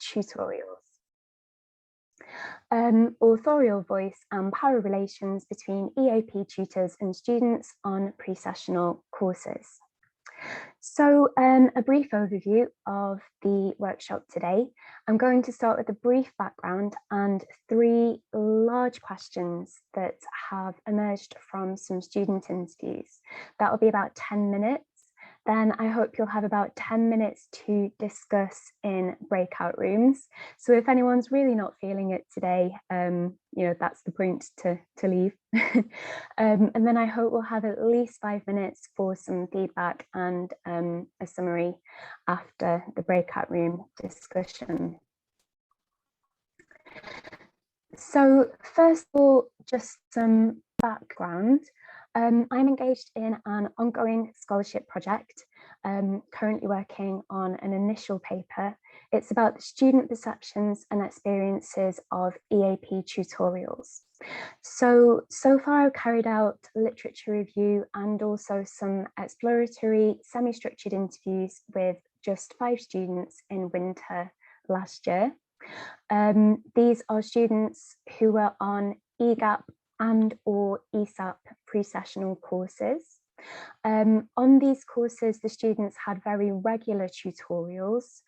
tutorials. Authorial voice and power relations between EAP tutors and students on pre-sessional courses. So a brief overview of the workshop today. I'm going to start with a brief background and 3 large questions that have emerged from some student interviews. That will be about 10 minutes. Then I hope you'll have about 10 minutes to discuss in breakout rooms. So if anyone's really not feeling it today, that's the point to leave. And then I hope we'll have at least 5 minutes for some feedback and a summary after the breakout room discussion. So first of all, just some background. I'm engaged in an ongoing scholarship project, currently working on an initial paper. It's about the student perceptions and experiences of EAP tutorials. So far I've carried out literature review and also some exploratory semi-structured interviews with just 5 students in winter last year. These are students who were on EGAP and or ESAP pre-sessional courses. On these courses, the students had very regular tutorials.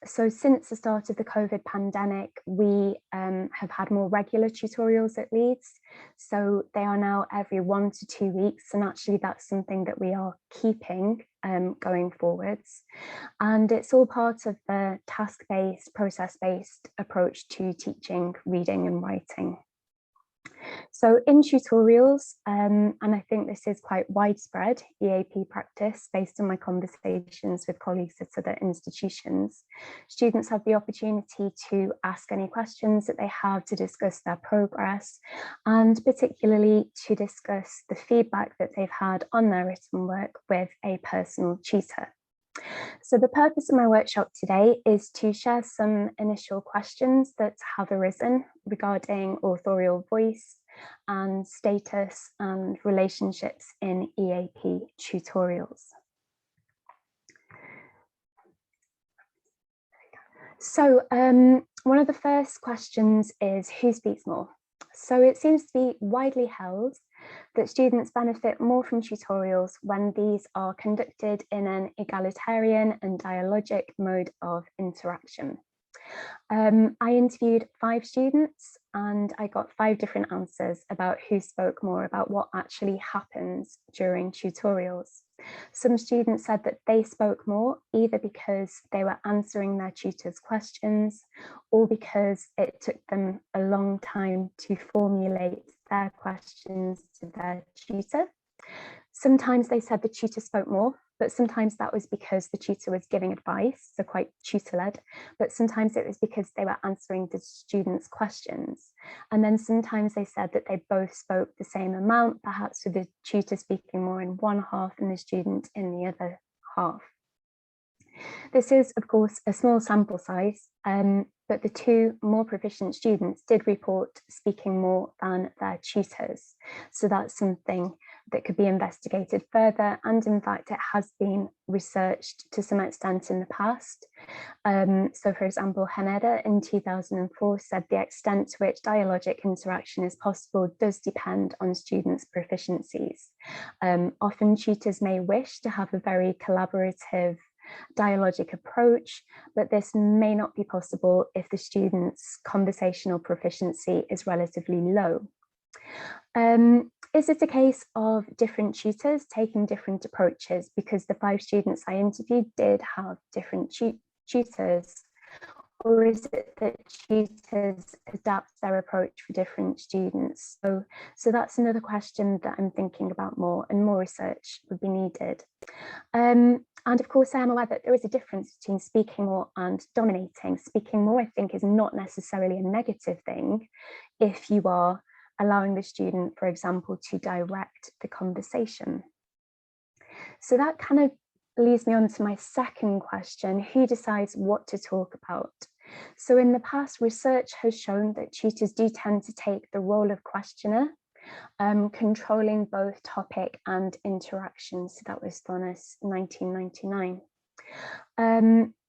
So since the start of the COVID pandemic, we have had more regular tutorials at Leeds. So they are now every 1 to 2 weeks. And actually that's something that we are keeping going forwards. And it's all part of the task-based, process-based approach to teaching, reading and writing. So in tutorials, and I think this is quite widespread EAP practice based on my conversations with colleagues at other institutions, students have the opportunity to ask any questions that they have, to discuss their progress, and particularly to discuss the feedback that they've had on their written work with a personal tutor. So the purpose of my workshop today is to share some initial questions that have arisen regarding authorial voice and status and relationships in EAP tutorials. So one of the first questions is, who speaks more? So it seems to be widely held that students benefit more from tutorials when these are conducted in an egalitarian and dialogic mode of interaction. I interviewed 5 students and I got 5 different answers about who spoke more, about what actually happens during tutorials. Some students said that they spoke more either because they were answering their tutor's questions or because it took them a long time to formulate their questions to their tutor. Sometimes they said the tutor spoke more, but sometimes that was because the tutor was giving advice, so quite tutor-led, but sometimes it was because they were answering the students' questions. And then sometimes they said that they both spoke the same amount, perhaps with the tutor speaking more in one half and the student in the other half. This is, of course, a small sample size, but the 2 more proficient students did report speaking more than their tutors. So that's something that could be investigated further. And in fact, it has been researched to some extent in the past. So for example, Haneda in 2004 said the extent to which dialogic interaction is possible does depend on students' proficiencies. Often tutors may wish to have a very collaborative dialogic approach, but this may not be possible if the student's conversational proficiency is relatively low. Is it a case of different tutors taking different approaches because the 5 students I interviewed did have different tutors? Or is it that tutors adapt their approach for different students? So that's another question that I'm thinking about more, and more research would be needed. And of course, I am aware that there is a difference between speaking more and dominating. Speaking more, I think, is not necessarily a negative thing if you are allowing the student, for example, to direct the conversation. So that kind of leads me on to my second question: who decides what to talk about? So in the past, research has shown that tutors do tend to take the role of questioner, controlling both topic and interaction. So that was done as 1999.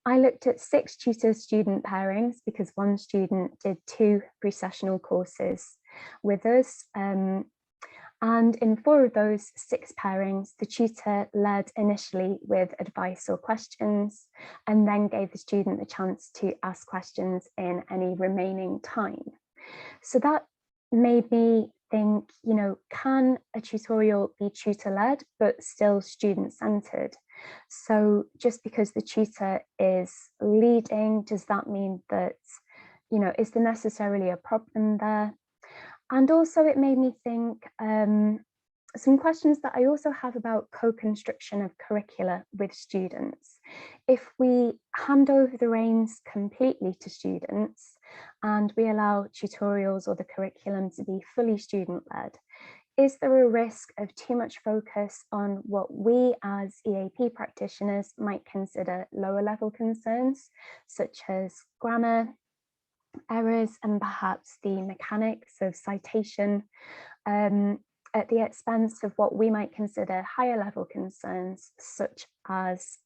I looked at 6 tutor-student pairings because one student did 2 pre-sessional courses with us. And in 4 of those 6 pairings, the tutor led initially with advice or questions, and then gave the student the chance to ask questions in any remaining time. So that made me think, you know, can a tutorial be tutor-led but still student-centered? So just because the tutor is leading, does that mean that, you know, is there necessarily a problem there? And also it made me think some questions that I also have about co-construction of curricula with students. If we hand over the reins completely to students and we allow tutorials or the curriculum to be fully student-led, is there a risk of too much focus on what we as EAP practitioners might consider lower level concerns, such as grammar, errors, and perhaps the mechanics of citation, at the expense of what we might consider higher level concerns, such as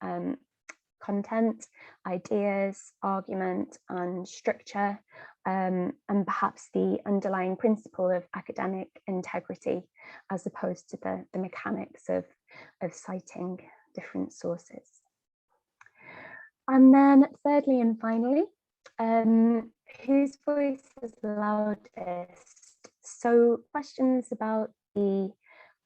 content, ideas, argument, and structure, and perhaps the underlying principle of academic integrity, as opposed to the mechanics of citing different sources. And then thirdly and finally, whose voice is loudest? So questions about the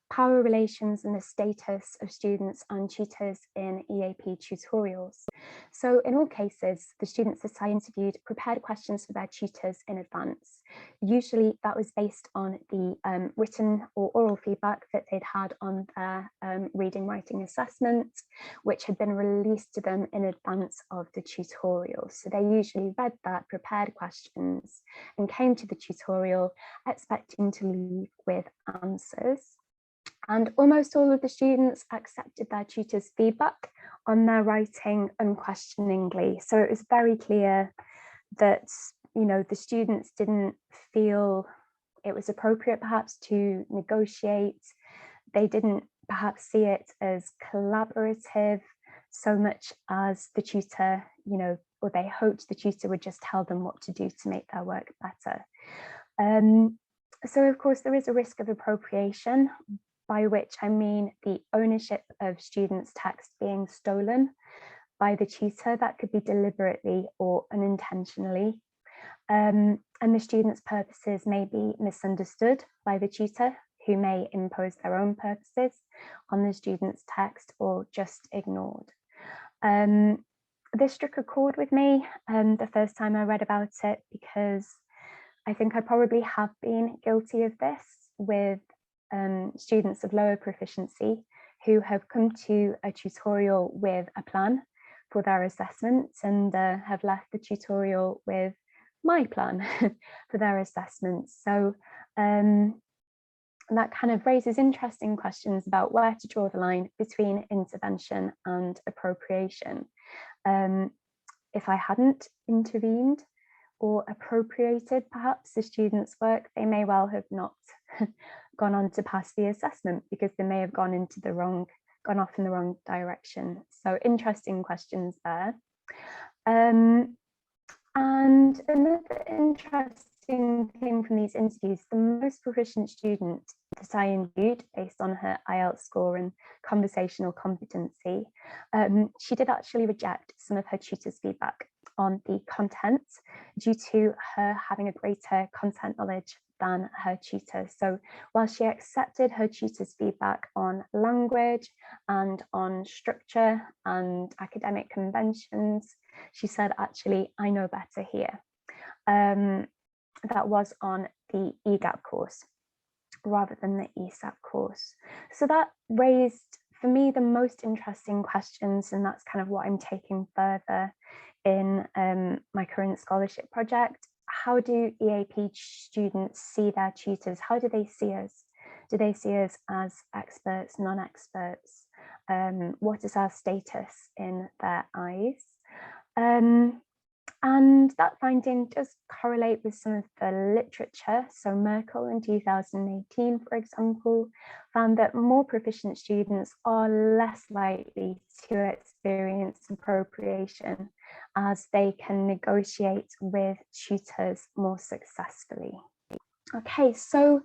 power relations and the status of students and tutors in EAP tutorials. So in all cases, the students that I interviewed prepared questions for their tutors in advance. Usually that was based on the written or oral feedback that they'd had on their reading writing assessment, which had been released to them in advance of the tutorial. So they usually read that, prepared questions, and came to the tutorial expecting to leave with answers. And almost all of the students accepted their tutor's feedback on their writing unquestioningly. So it was very clear that, you know, the students didn't feel it was appropriate perhaps to negotiate. They didn't perhaps see it as collaborative so much as the tutor, you know, or they hoped the tutor would just tell them what to do to make their work better. So of course there is a risk of appropriation, by which I mean the ownership of students' text being stolen by the tutor. That could be deliberately or unintentionally. And the students' purposes may be misunderstood by the tutor, who may impose their own purposes on the student's text or just ignored. This struck a chord with me the first time I read about it, because I think I probably have been guilty of this with students of lower proficiency who have come to a tutorial with a plan for their assessments and have left the tutorial with my plan for their assessments. So that kind of raises interesting questions about where to draw the line between intervention and appropriation. If I hadn't intervened or appropriated perhaps the students' work, they may well have not gone on to pass the assessment because they may have gone off in the wrong direction. So interesting questions there. And another interesting thing from these interviews, the most proficient student that I interviewed based on her IELTS score and conversational competency, she did actually reject some of her tutor's feedback on the content due to her having a greater content knowledge than her tutor. So while she accepted her tutor's feedback on language and on structure and academic conventions, she said, actually, I know better here. That was on the EGAP course rather than the ESAP course. So that raised, for me, the most interesting questions, and that's kind of what I'm taking further in my current scholarship project. How do EAP students see their tutors? How do they see us? Do they see us as experts, non-experts? What is our status in their eyes? And that finding does correlate with some of the literature. So Merkel in 2018, for example, found that more proficient students are less likely to experience appropriation as they can negotiate with tutors more successfully. Okay, so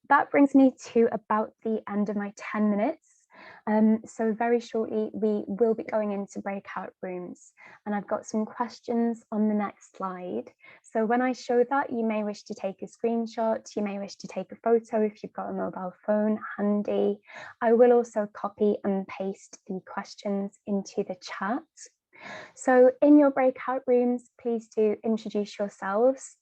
that brings me to about the end of my 10 minutes. So very shortly, we will be going into breakout rooms, and I've got some questions on the next slide. So when I show that, you may wish to take a screenshot, you may wish to take a photo if you've got a mobile phone handy. I will also copy and paste the questions into the chat. So in your breakout rooms, please do introduce yourselves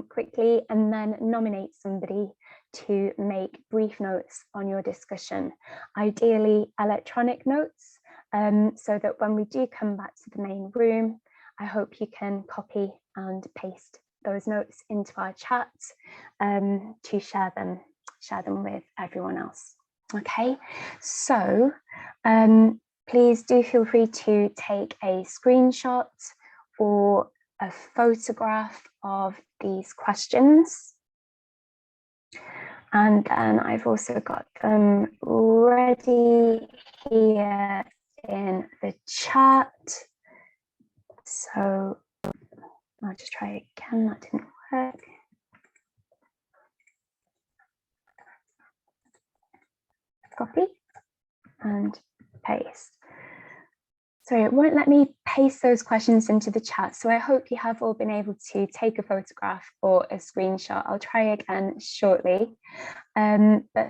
quickly and then nominate somebody to make brief notes on your discussion, ideally electronic notes, so that when we do come back to the main room, I hope you can copy and paste those notes into our chat to share them with everyone else. Okay, so please do feel free to take a screenshot or a photograph of these questions. And then I've also got them ready here in the chat. So I'll just try again, that didn't work. Copy and paste. Sorry, it won't let me paste those questions into the chat. So I hope you have all been able to take a photograph or a screenshot. I'll try again shortly. But